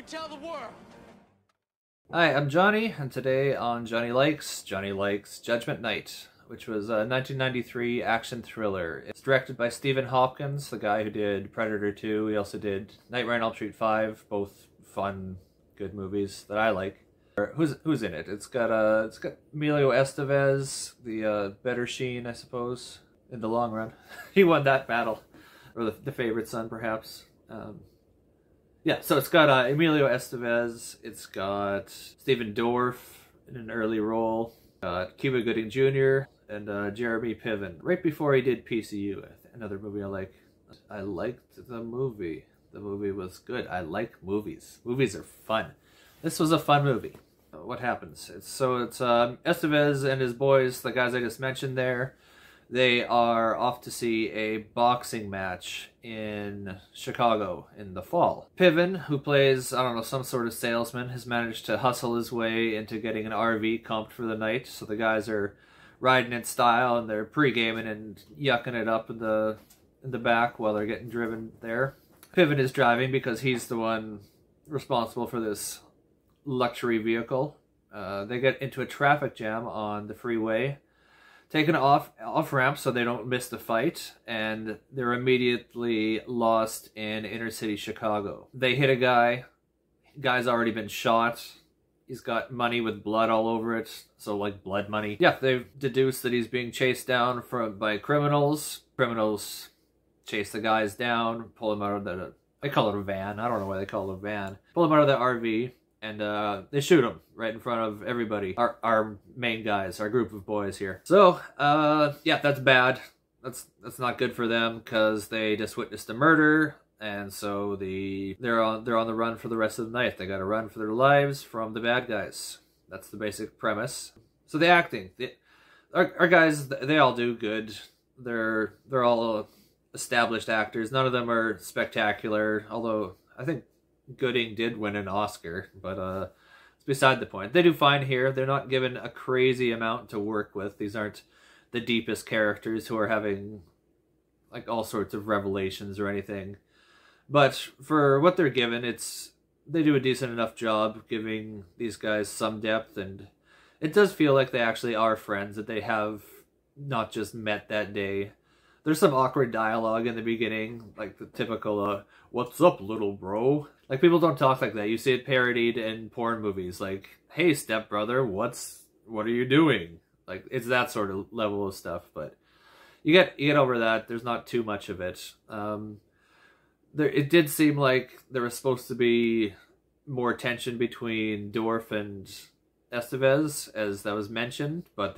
tell the world. Hi, I'm Johnny, and today on Johnny Likes Judgment Night, which was a 1993 action thriller. It's directed by Stephen Hopkins, the guy who did Predator 2. He also did Nightmare on Elm Street 5, both fun, good movies that I like. Who's in it? It's got Emilio Estevez, the better Sheen, I suppose, in the long run. He won that battle, or the favorite son, perhaps. Yeah, so it's got Emilio Estevez, it's got Stephen Dorff in an early role, Cuba Gooding Jr., and Jeremy Piven, right before he did PCU, another movie I like. I liked the movie. The movie was good. I like movies. Movies are fun. This was a fun movie. What happens? It's Estevez and his boys, the guys I just mentioned there. They are off to see a boxing match in Chicago in the fall. Piven, who plays, I don't know, some sort of salesman, has managed to hustle his way into getting an RV comped for the night. So the guys are riding in style and they're pre-gaming and yucking it up in the back while they're getting driven there. Piven is driving because he's the one responsible for this luxury vehicle. They get into a traffic jam on the freeway, taken off ramp so they don't miss the fight, and they're immediately lost in inner city Chicago. They hit a guy. Guy's already been shot. He's got money with blood all over it, so like blood money. Yeah, they've deduced that he's being chased down by criminals. Criminals chase the guys down, pull him out of the, they call it a van. I don't know why they call it a van. Pull him out of the RV. And they shoot him right in front of everybody. Our main guys, our group of boys here. So, yeah, that's bad. That's not good for them because they just witnessed a murder, and so they're on the run for the rest of the night. They got to run for their lives from the bad guys. That's the basic premise. So the acting, our guys, they all do good. They're all established actors. None of them are spectacular, although I think Gooding did win an Oscar, but it's beside the point. They do fine here. They're not given a crazy amount to work with. These aren't the deepest characters who are having like all sorts of revelations or anything. But for what they're given, they do a decent enough job giving these guys some depth, and it does feel like they actually are friends, that they have not just met that day. There's some awkward dialogue in the beginning, like the typical, what's up, little bro? Like, people don't talk like that. You see it parodied in porn movies, like, hey, stepbrother, what are you doing? Like, it's that sort of level of stuff, but you get over that. There's not too much of it. It did seem like there was supposed to be more tension between Dorff and Estevez, as that was mentioned, but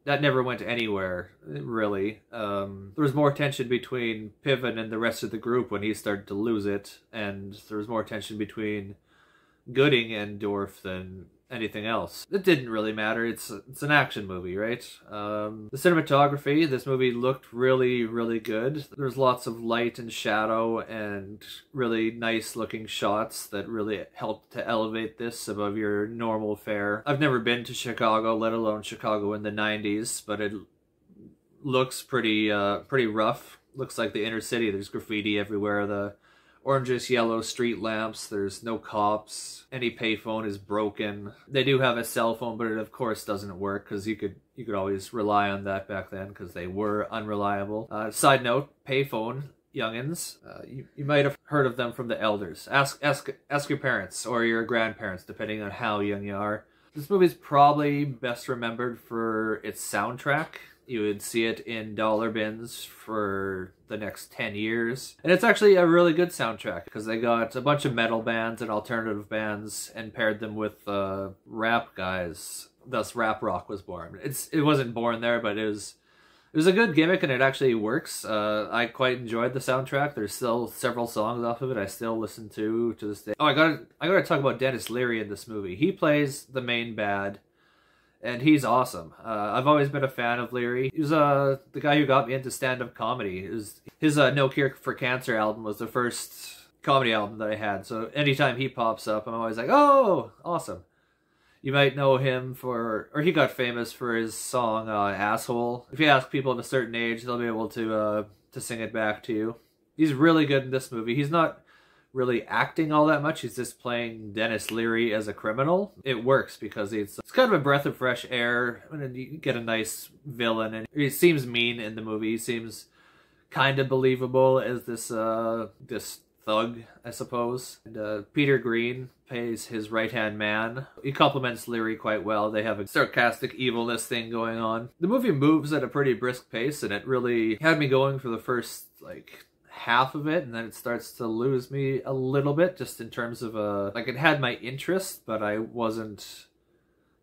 that never went anywhere, really. There was more tension between Piven and the rest of the group when he started to lose it, and there was more tension between Gooding and Dorff than anything else. It didn't really matter. It's an action movie, right? The cinematography, this movie looked really, really good. There's lots of light and shadow and really nice looking shots that really helped to elevate this above your normal fare. I've never been to Chicago, let alone Chicago in the 90s, but it looks pretty rough. Looks like the inner city. There's graffiti everywhere. The orangish yellow street lamps. There's no cops. Any payphone is broken. They do have a cell phone, but it of course doesn't work because you could always rely on that back then because they were unreliable. Side note: payphone youngins. You might have heard of them from the elders. Ask your parents or your grandparents, depending on how young you are. This movie is probably best remembered for its soundtrack. You would see it in dollar bins for the next 10 years. And it's actually a really good soundtrack because they got a bunch of metal bands and alternative bands and paired them with rap guys. Thus rap rock was born. It wasn't born there, but it was a good gimmick and it actually works. I quite enjoyed the soundtrack. There's still several songs off of it I still listen to this day. Oh, I gotta talk about Denis Leary in this movie. He plays the main bad, and he's awesome. I've always been a fan of Leary. He was the guy who got me into stand-up comedy. His No Cure for Cancer album was the first comedy album that I had. So anytime he pops up, I'm always like, oh, awesome. You might know him or he got famous for his song Asshole. If you ask people of a certain age, they'll be able to sing it back to you. He's really good in this movie. He's not really acting all that much. He's just playing Denis Leary as a criminal. It works because it's kind of a breath of fresh air, and you get a nice villain, and he seems mean in the movie. He seems kind of believable as this thug, I suppose. And Peter Greene plays his right-hand man. He compliments Leary quite well. They have a sarcastic evilness thing going on. The movie moves at a pretty brisk pace, and it really had me going for the first, like, half of it, and then it starts to lose me a little bit, just in terms of like, it had my interest, but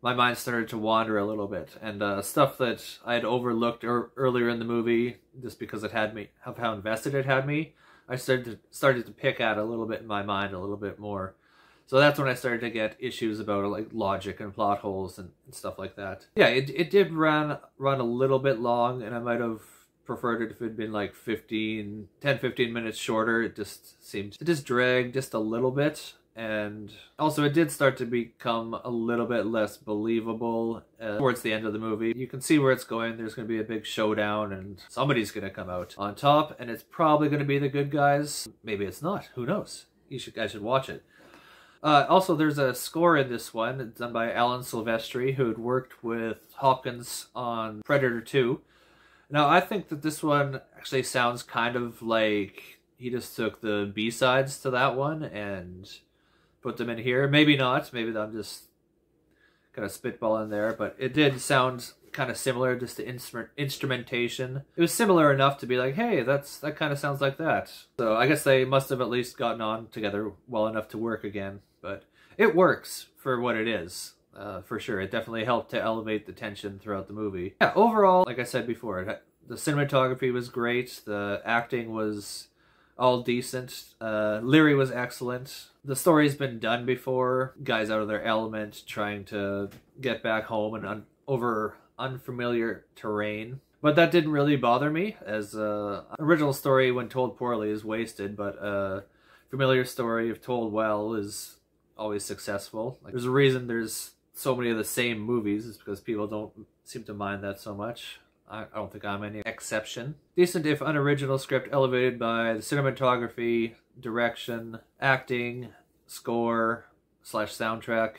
my mind started to wander a little bit, and stuff that I had overlooked earlier in the movie, just because it had me, of how invested it had me, I started to pick at a little bit in my mind a little bit more. So that's when I started to get issues about, like, logic and plot holes and stuff like that. Yeah, it did run a little bit long, and I might have preferred it if it had been like 10-15 minutes shorter. It just dragged just a little bit, and also it did start to become a little bit less believable towards the end of the movie. You can see where it's going. There's going to be a big showdown, and somebody's going to come out on top, and it's probably going to be the good guys. Maybe it's not. Who knows? You guys should watch it. Also, there's a score in this one. It's done by Alan Silvestra, who had worked with Hopkins on Predator 2. Now, I think that this one actually sounds kind of like he just took the B-sides to that one and put them in here. Maybe not. Maybe I'm just kind of spitballing there. But it did sound kind of similar, just the instrumentation. It was similar enough to be like, hey, that kind of sounds like that. So I guess they must have at least gotten on together well enough to work again. But it works for what it is. For sure. It definitely helped to elevate the tension throughout the movie. Yeah, overall, like I said before, the cinematography was great. The acting was all decent. Leary was excellent. The story's been done before. Guys out of their element trying to get back home and over unfamiliar terrain. But that didn't really bother me, as original story when told poorly is wasted, but familiar story if told well is always successful. Like, there's a reason there's so many of the same movies. It's because people don't seem to mind that so much. I don't think I'm any exception. Decent if unoriginal script elevated by the cinematography, direction, acting, score / soundtrack,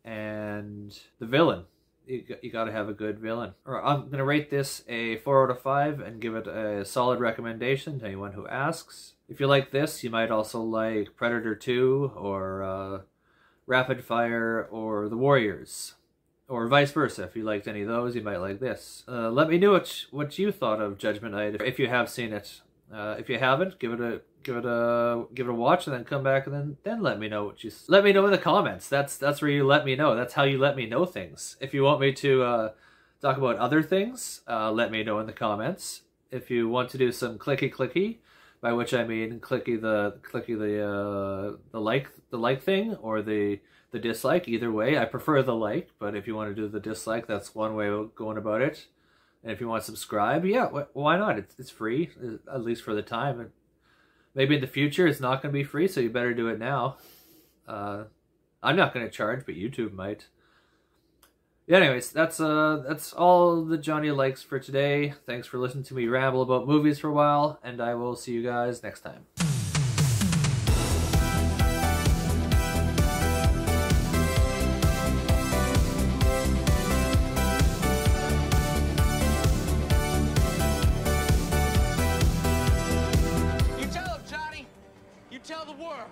and the villain. You gotta have a good villain. I'm gonna rate this a 4 out of 5 and give it a solid recommendation to anyone who asks. If you like this, you might also like Predator 2 or Rapid Fire or The Warriors, or vice versa. If you liked any of those, you might like this. Let me know what you thought of Judgment Night if you have seen it. If you haven't, give it a watch, and then come back and then let me know let me know in the comments. That's where you let me know. That's how you let me know things. If you want me to talk about other things, let me know in the comments. If you want to do some clicky, by which I mean clicky the like thing or the dislike. Either way, I prefer the like, but if you want to do the dislike, that's one way of going about it. And if you want to subscribe, yeah, why not? It's free, at least for the time. Maybe in the future it's not going to be free, so you better do it now. I'm not going to charge, but YouTube might. Yeah, anyways, that's all the Johnny likes for today. Thanks for listening to me ramble about movies for a while, and I will see you guys next time. You tell him, Johnny. You tell the world.